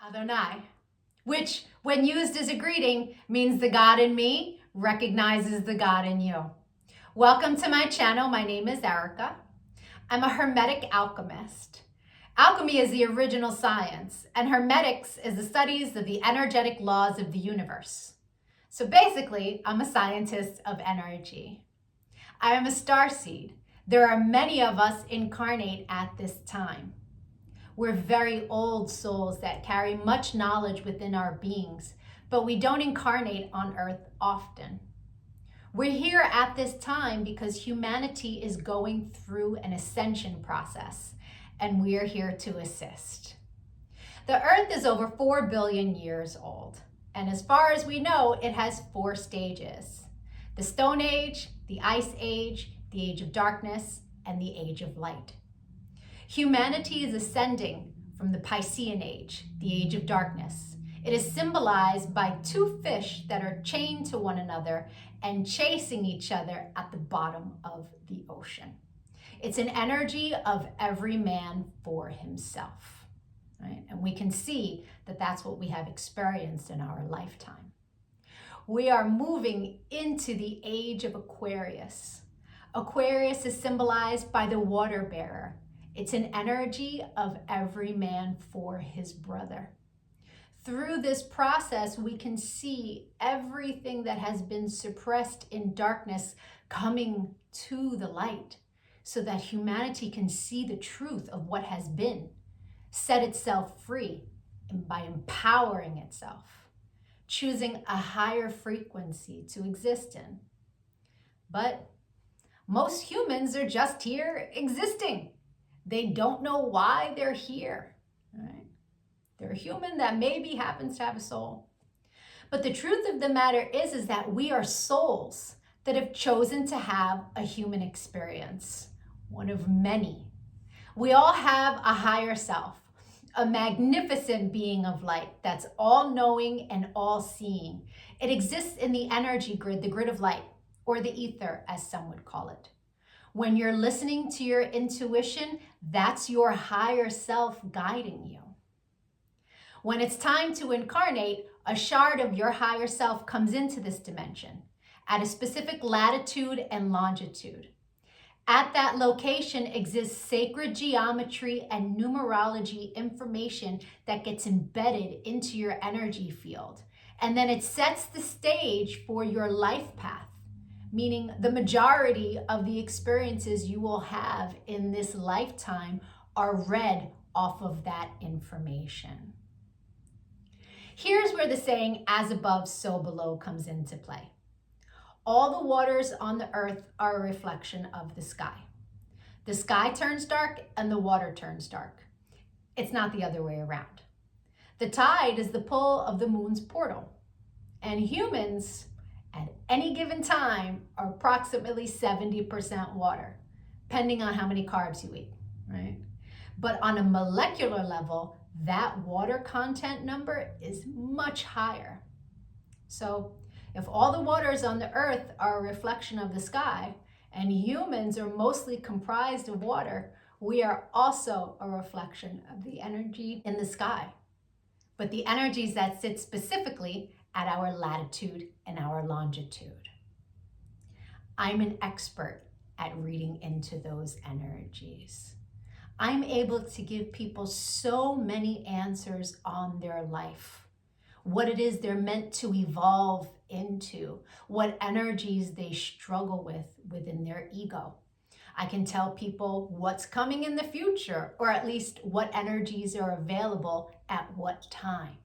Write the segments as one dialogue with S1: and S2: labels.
S1: Adonai, which when used as a greeting means the God in me recognizes the God in you. Welcome to my channel. My name is Erica. I'm a Hermetic alchemist. Alchemy is the original science, and Hermetics is the studies of the energetic laws of the universe. So basically, I'm a scientist of energy. I am a starseed. There are many of us incarnate at this time. We're very old souls that carry much knowledge within our beings, but we don't incarnate on Earth often. We're here at this time because humanity is going through an ascension process, and we're here to assist. The Earth is over 4 billion years old, and as far as we know, it has 4 stages: the Stone Age, the Ice Age, the Age of Darkness, and the Age of Light. Humanity is ascending from the Piscean Age, the Age of Darkness. It is symbolized by 2 fish that are chained to one another and chasing each other at the bottom of the ocean. It's an energy of every man for himself, right? And we can see that that's what we have experienced in our lifetime. We are moving into the age of Aquarius. Aquarius is symbolized by the water bearer. It's an energy of every man for his brother. Through this process, we can see everything that has been suppressed in darkness coming to the light so that humanity can see the truth of what has been, set itself free, and by empowering itself, choosing a higher frequency to exist in. But most humans are just here existing. They don't know why they're here, right? They're a human that maybe happens to have a soul. But the truth of the matter is that we are souls that have chosen to have a human experience, one of many. We all have a higher self, a magnificent being of light that's all-knowing and all-seeing. It exists in the energy grid, the grid of light, or the ether, as some would call it. When you're listening to your intuition, that's your higher self guiding you. When it's time to incarnate, a shard of your higher self comes into this dimension at a specific latitude and longitude. At that location exists sacred geometry and numerology information that gets embedded into your energy field. And then it sets the stage for your life path, meaning the majority of the experiences you will have in this lifetime are read off of that information. Here's where the saying, as above, so below, comes into play. All the waters on the earth are a reflection of the sky. The sky turns dark and the water turns dark. It's not the other way around. The tide is the pull of the moon's portal, and humans at any given time are approximately 70% water, depending on how many carbs you eat, right? But on a molecular level, that water content number is much higher. So if all the waters on the earth are a reflection of the sky, and humans are mostly comprised of water, we are also a reflection of the energy in the sky. But the energies that sit specifically at our latitude and our longitude. I'm an expert at reading into those energies. I'm able to give people so many answers on their life, what it is they're meant to evolve into, what energies they struggle with within their ego. I can tell people what's coming in the future, or at least what energies are available at what time.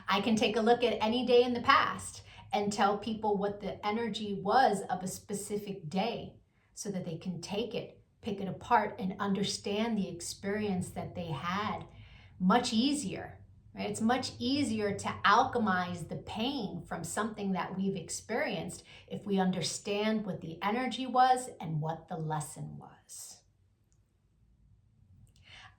S1: I can take a look at any day in the past and tell people what the energy was of a specific day so that they can take it, pick it apart, and understand the experience that they had much easier, right? It's much easier to alchemize the pain from something that we've experienced if we understand what the energy was and what the lesson was.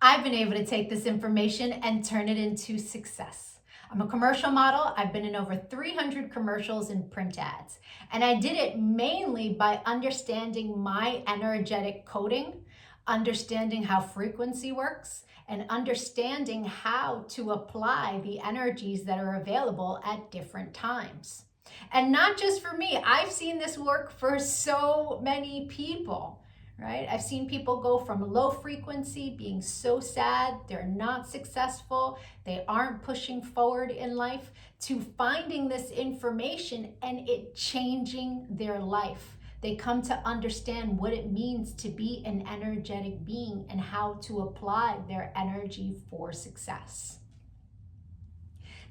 S1: I've been able to take this information and turn it into success. I'm a commercial model. I've been in over 300 commercials and print ads. And I did it mainly by understanding my energetic coding understanding how frequency works, and understanding how to apply the energies that are available at different times. And not just for me, I've seen this work for so many people, right? I've seen people go from low frequency, being so sad, they're not successful, they aren't pushing forward in life, to finding this information and it changing their life. They come to understand what it means to be an energetic being and how to apply their energy for success.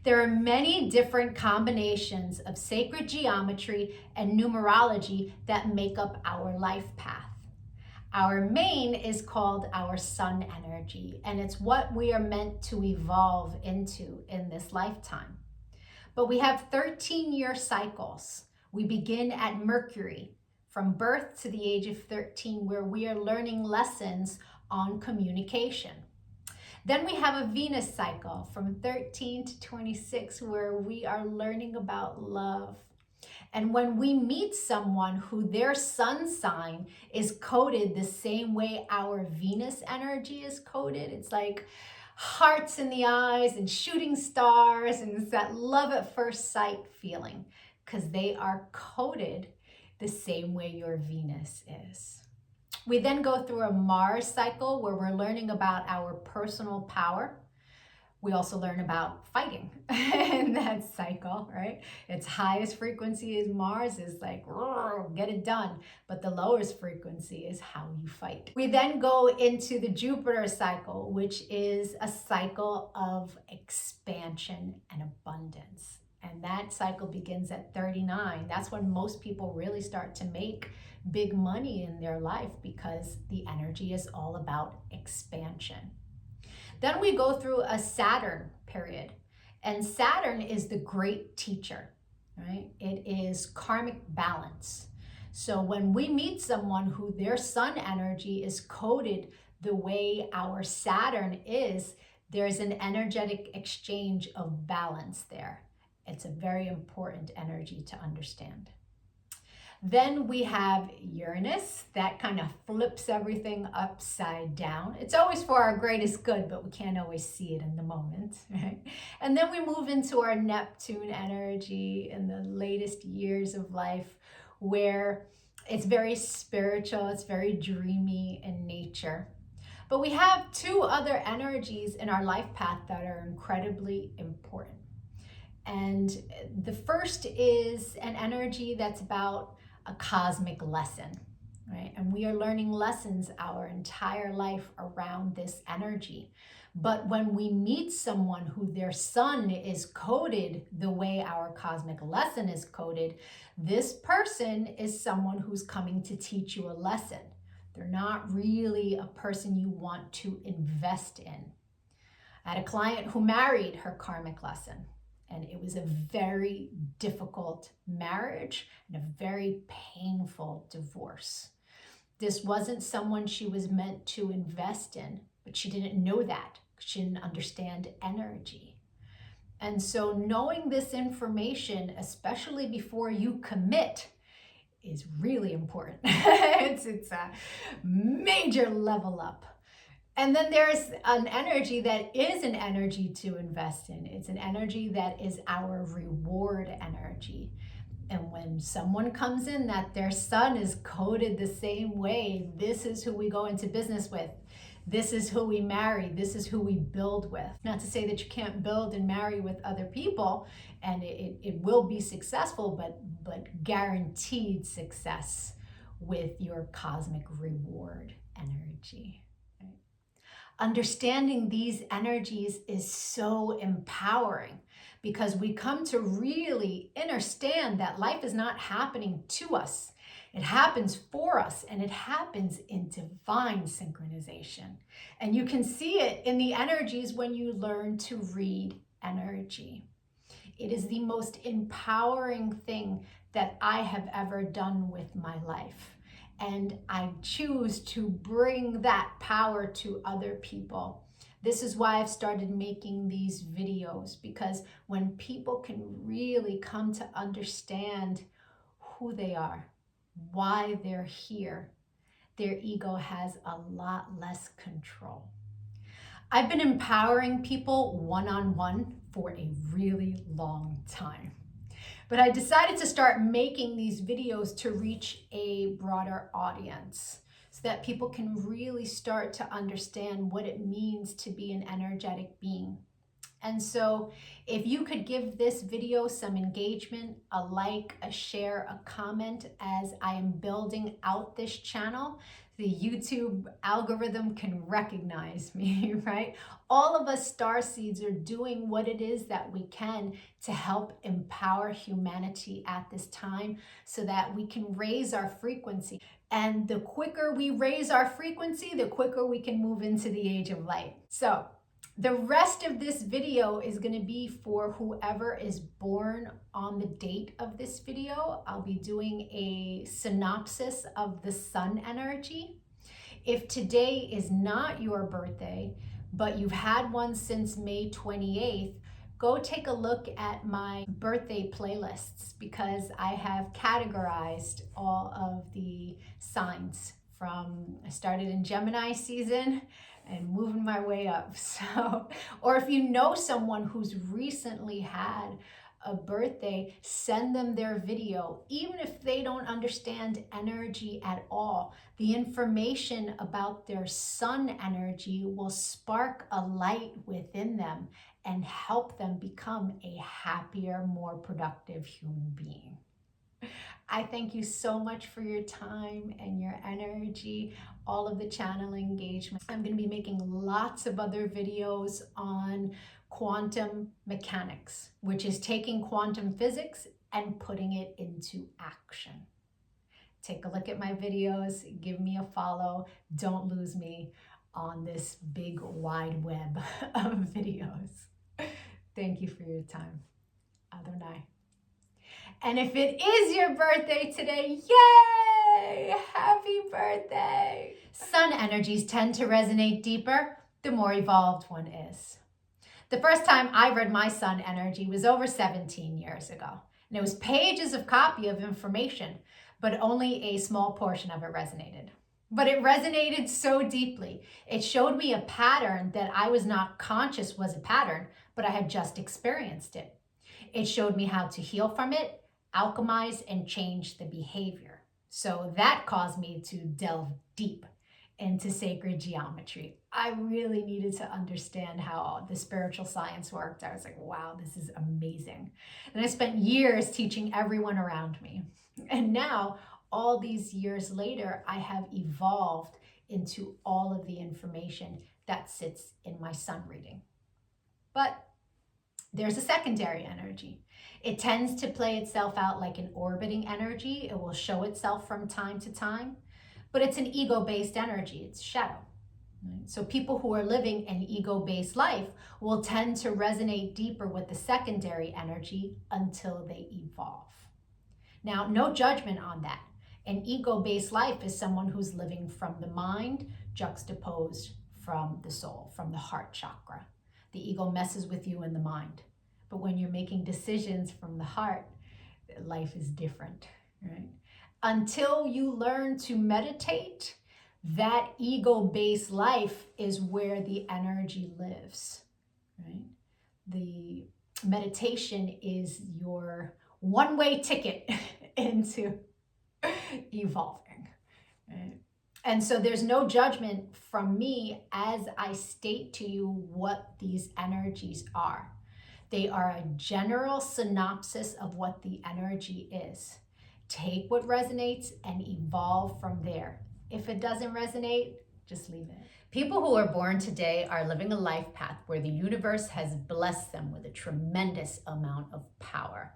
S1: There are many different combinations of sacred geometry and numerology that make up our life path. Our main is called our sun energy, and it's what we are meant to evolve into in this lifetime. But we have 13-year cycles. We begin at Mercury, from birth to the age of 13, where we are learning lessons on communication. Then we have a Venus cycle from 13 to 26, where we are learning about love. And when we meet someone who their sun sign is coded the same way our Venus energy is coded, it's like hearts in the eyes and shooting stars, and it's that love at first sight feeling, because they are coded the same way your Venus is. We then go through a Mars cycle where we're learning about our personal power. We also learn about fighting in that cycle, right? Its highest frequency is Mars, is like, get it done. But the lowest frequency is how you fight. We then go into the Jupiter cycle, which is a cycle of expansion and abundance. And that cycle begins at 39. That's when most people really start to make big money in their life, because the energy is all about expansion. Then we go through a Saturn period, and Saturn is the great teacher, right? It is karmic balance. So when we meet someone who their sun energy is coded the way our Saturn is, there's an energetic exchange of balance there. It's a very important energy to understand. Then we have Uranus, that kind of flips everything upside down. It's always for our greatest good, but we can't always see it in the moment, right? And then we move into our Neptune energy in the latest years of life, where it's very spiritual, it's very dreamy in nature. But we have two other energies in our life path that are incredibly important. And the first is an energy that's about a cosmic lesson, right? And we are learning lessons our entire life around this energy. But when we meet someone who their sun is coded the way our cosmic lesson is coded, this person is someone who's coming to teach you a lesson. They're not really a person you want to invest in. I had a client who married her karmic lesson, and it was a very difficult marriage and a very painful divorce. This wasn't someone she was meant to invest in, but she didn't know that. She didn't understand energy. And so knowing this information, especially before you commit, is really important. It's a major level up. And then there's an energy that is an energy to invest in. It's an energy that is our reward energy. And when someone comes in that their sun is coded the same way, this is who we go into business with. This is who we marry. This is who we build with. Not to say that you can't build and marry with other people, and it will be successful, but guaranteed success with your cosmic reward energy. Understanding these energies is so empowering, because we come to really understand that life is not happening to us. It happens for us, and it happens in divine synchronization. And you can see it in the energies when you learn to read energy. It is the most empowering thing that I have ever done with my life. And I choose to bring that power to other people. This is why I've started making these videos, because when people can really come to understand who they are, why they're here, their ego has a lot less control. I've been empowering people one-on-one for a really long time. But I decided to start making these videos to reach a broader audience so that people can really start to understand what it means to be an energetic being. And so if you could give this video some engagement, a like, a share, a comment as I am building out this channel, the YouTube algorithm can recognize me, right? All of us starseeds are doing what it is that we can to help empower humanity at this time so that we can raise our frequency. And the quicker we raise our frequency, the quicker we can move into the age of light. So the rest of this video is going to be for whoever is born on the date of this video. I'll be doing a synopsis of the sun energy. If today is not your birthday, but you've had one since May 28th, go take a look at my birthday playlists because I have categorized all of the signs from, I started in Gemini season and moving my way up. So, or if you know someone who's recently had a birthday, send them their video. Even if they don't understand energy at all, the information about their sun energy will spark a light within them and help them become a happier, more productive human being. I thank you so much for your time and your energy, all of the channel engagement. I'm going to be making lots of other videos on quantum mechanics, which is taking quantum physics and putting it into action. Take a look at my videos, give me a follow. Don't lose me on this big wide web of videos. Thank you for your time. Adonai. And if it is your birthday today, yay! Happy birthday! Sun energies tend to resonate deeper the more evolved one is. The first time I read my sun energy was over 17 years ago. And it was pages of copy of information, but only a small portion of it resonated. But it resonated so deeply. It showed me a pattern that I was not conscious was a pattern, but I had just experienced it. It showed me how to heal from it, alchemize, and change the behavior. So that caused me to delve deep into sacred geometry. I really needed to understand how the spiritual science worked. I was like, wow, this is amazing. And I spent years teaching everyone around me. And now, all these years later, I have evolved into all of the information that sits in my sun reading. But there's a secondary energy. It tends to play itself out like an orbiting energy. It will show itself from time to time, but it's an ego-based energy. It's shadow. Right? So people who are living an ego-based life will tend to resonate deeper with the secondary energy until they evolve. Now, no judgment on that. An ego-based life is someone who's living from the mind juxtaposed from the soul, from the heart chakra. The ego messes with you in the mind. But when you're making decisions from the heart, life is different, right? Until you learn to meditate, that ego-based life is where the energy lives, right? The meditation is your one-way ticket into evolving, right? And so there's no judgment from me as I state to you what these energies are. They are a general synopsis of what the energy is. Take what resonates and evolve from there. If it doesn't resonate, just leave it. People who are born today are living a life path where the universe has blessed them with a tremendous amount of power.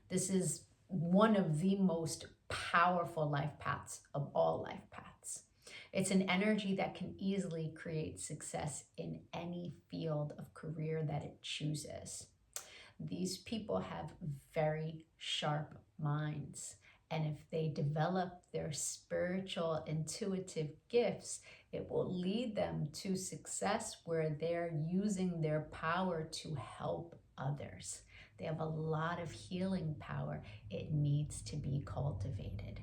S1: This is one of the most powerful life paths of all life paths. It's an energy that can easily create success in any field of career that it chooses. These people have very sharp minds. And if they develop their spiritual intuitive gifts, it will lead them to success where they're using their power to help others. They have a lot of healing power. It needs to be cultivated.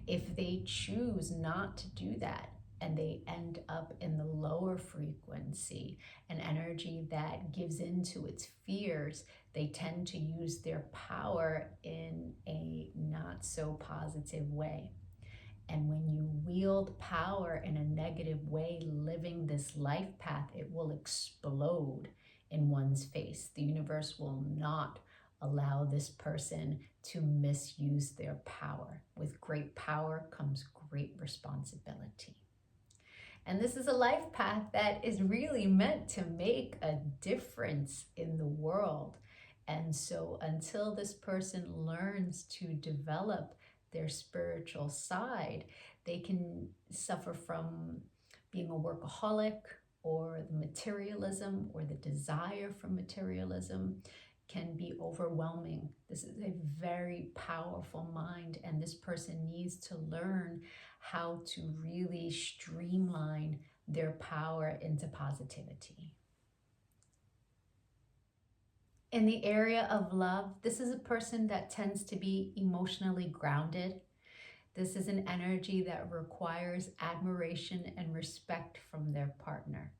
S1: If they choose not to do that and they end up in the lower frequency, an energy that gives into its fears, they tend to use their power in a not so positive way. And when you wield power in a negative way, living this life path, it will explode in one's face. The universe will not allow this person to misuse their power. With great power comes great responsibility. And this is a life path that is really meant to make a difference in the world. And so until this person learns to develop their spiritual side, they can suffer from being a workaholic, or the materialism or the desire for materialism can be overwhelming. This is a very powerful mind, and this person needs to learn how to really streamline their power into positivity. In the area of love, this is a person that tends to be emotionally grounded. This is an energy that requires admiration and respect from their partner,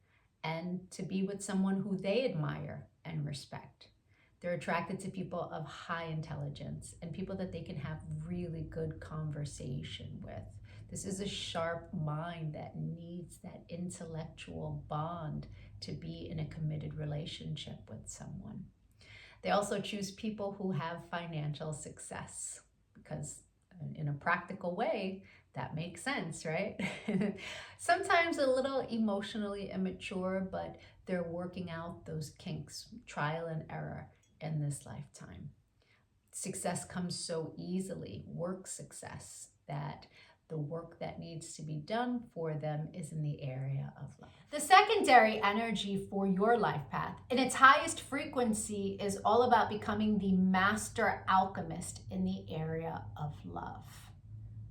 S1: and to be with someone who they admire and respect. They're attracted to people of high intelligence and people that they can have really good conversation with. This is a sharp mind that needs that intellectual bond to be in a committed relationship with someone. They also choose people who have financial success because in a practical way, that makes sense, right? Sometimes a little emotionally immature, but they're working out those kinks, trial and error in this lifetime. Success comes so easily, work success, that the work that needs to be done for them is in the area of love. The secondary energy for your life path, in its highest frequency, is all about becoming the master alchemist in the area of love.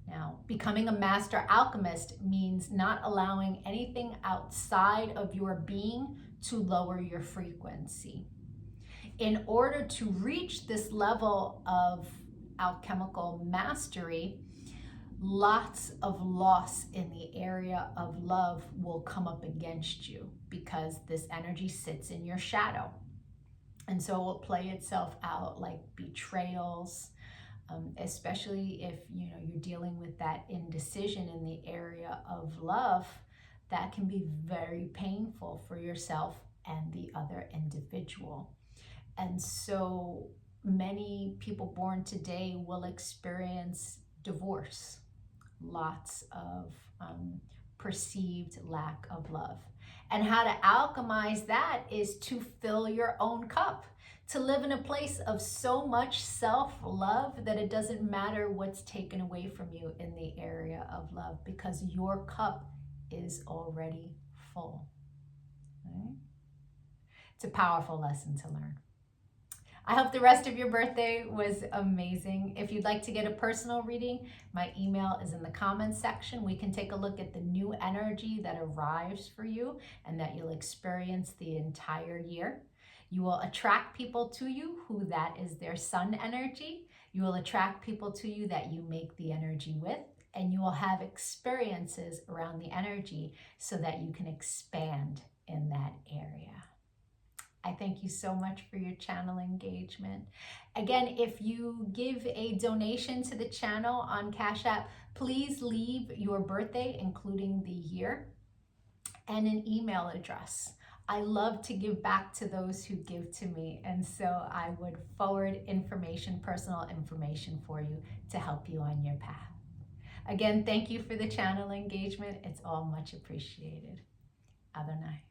S1: Now, becoming a master alchemist means not allowing anything outside of your being to lower your frequency. In order to reach this level of alchemical mastery, lots of loss in the area of love will come up against you because this energy sits in your shadow. And so it will play itself out like betrayals, especially if you're dealing with that indecision in the area of love. That can be very painful for yourself and the other individual. And so many people born today will experience divorce, lots of perceived lack of love. And how to alchemize that is to fill your own cup, to live in a place of so much self-love that it doesn't matter what's taken away from you in the area of love, because your cup is already full. Right? It's a powerful lesson to learn. I hope the rest of your birthday was amazing. If you'd like to get a personal reading, my email is in the comments section. We can take a look at the new energy that arrives for you and that you'll experience the entire year. You will attract people to you who that is their sun energy. You will attract people to you that you make the energy with, and you will have experiences around the energy so that you can expand in that area. I thank you so much for your channel engagement. Again, if you give a donation to the channel on Cash App, please leave your birthday, including the year, and an email address. I love to give back to those who give to me, and so I would forward information, personal information for you to help you on your path. Again, thank you for the channel engagement. It's all much appreciated. Adonai.